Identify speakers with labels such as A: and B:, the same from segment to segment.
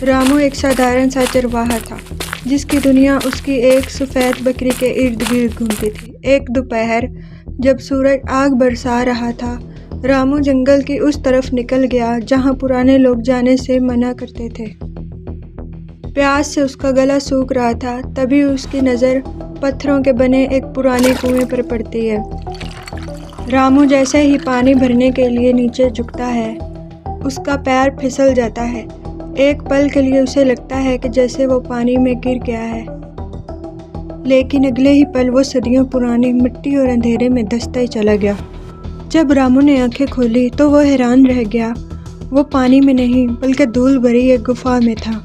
A: رامو ایک سادھارن سا چرواہا تھا جس کی دنیا اس کی ایک سفید بکری کے ارد گرد گھومتی تھی۔ ایک دوپہر جب سورج آگ برسا رہا تھا، رامو جنگل کی اس طرف نکل گیا جہاں پرانے لوگ جانے سے منع کرتے تھے۔ پیاس سے اس کا گلا سوکھ رہا تھا، تبھی اس کی نظر پتھروں کے بنے ایک پرانے کنویں پر پڑتی ہے۔ رامو جیسے ہی پانی بھرنے کے لیے نیچے جھکتا ہے، اس کا پیر پھسل جاتا ہے۔ ایک پل کے لیے اسے لگتا ہے کہ جیسے وہ پانی میں گر گیا ہے، لیکن اگلے ہی پل وہ صدیوں پرانی مٹی اور اندھیرے میں دھنستا ہی چلا گیا۔ جب رامو نے آنکھیں کھولی تو وہ حیران رہ گیا۔ وہ پانی میں نہیں بلکہ دھول بھری ایک گفا میں تھا۔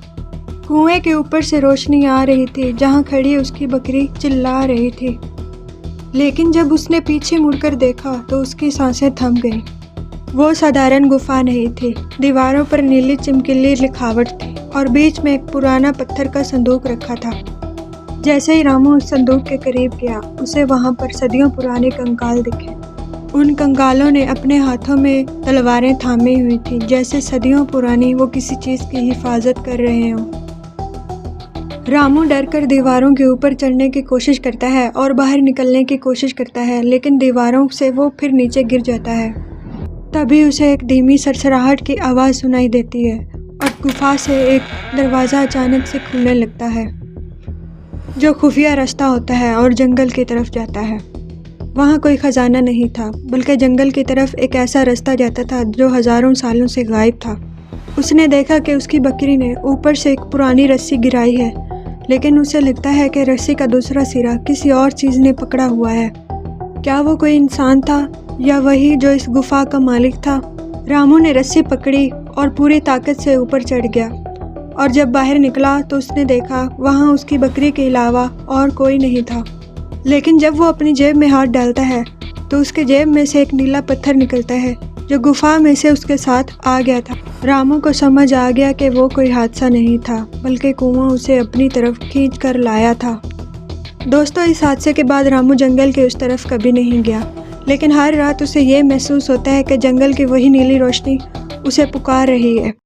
A: کنویں کے اوپر سے روشنی آ رہی تھی جہاں کھڑی اس کی بکری چلا رہی تھی، لیکن جب اس نے پیچھے مڑ کر دیکھا تو اس کی سانسیں تھم گئیں۔ وہ سادھارن گفا نہیں تھی، دیواروں پر نیلی چمکیلی لکھاوٹ تھی اور بیچ میں ایک پرانا پتھر کا صندوق رکھا تھا۔ جیسے ہی رامو اس صندوق کے قریب گیا، اسے وہاں پر صدیوں پرانے کنکال دکھے۔ ان کنکالوں نے اپنے ہاتھوں میں تلواریں تھامی ہوئی تھیں، جیسے صدیوں پرانی وہ کسی چیز کی حفاظت کر رہے ہوں۔ رامو ڈر کر دیواروں کے اوپر چڑھنے کی کوشش کرتا ہے اور باہر نکلنے کی کوشش کرتا ہے، لیکن دیواروں سے وہ پھر نیچے گر جاتا ہے۔ تبھی اسے ایک دھیمی سرسراہٹ کی آواز سنائی دیتی ہے اور گفا سے ایک دروازہ اچانک سے کھلنے لگتا ہے جو خفیہ راستہ ہوتا ہے اور جنگل کی طرف جاتا ہے۔ وہاں کوئی خزانہ نہیں تھا، بلکہ جنگل کی طرف ایک ایسا راستہ جاتا تھا جو ہزاروں سالوں سے غائب تھا۔ اس نے دیکھا کہ اس کی بکری نے اوپر سے ایک پرانی رسی گرائی ہے، لیکن اسے لگتا ہے کہ رسی کا دوسرا سرا کسی اور چیز نے پکڑا ہوا ہے۔ کیا وہ کوئی انسان تھا یا وہی جو اس گفا کا مالک تھا؟ رامو نے رسی پکڑی اور پوری طاقت سے اوپر چڑھ گیا، اور جب باہر نکلا تو اس نے دیکھا وہاں اس کی بکری کے علاوہ اور کوئی نہیں تھا۔ لیکن جب وہ اپنی جیب میں ہاتھ ڈالتا ہے تو اس کے جیب میں سے ایک نیلا پتھر نکلتا ہے جو گفا میں سے اس کے ساتھ آ گیا تھا۔ رامو کو سمجھ آ گیا کہ وہ کوئی حادثہ نہیں تھا، بلکہ کنواں اسے اپنی طرف کھینچ کر لایا تھا۔ دوستو، اس حادثے کے بعد رامو جنگل کے اس طرف کبھی نہیں گیا، لیکن ہر رات اسے یہ محسوس ہوتا ہے کہ جنگل کی وہی نیلی روشنی اسے پکار رہی ہے۔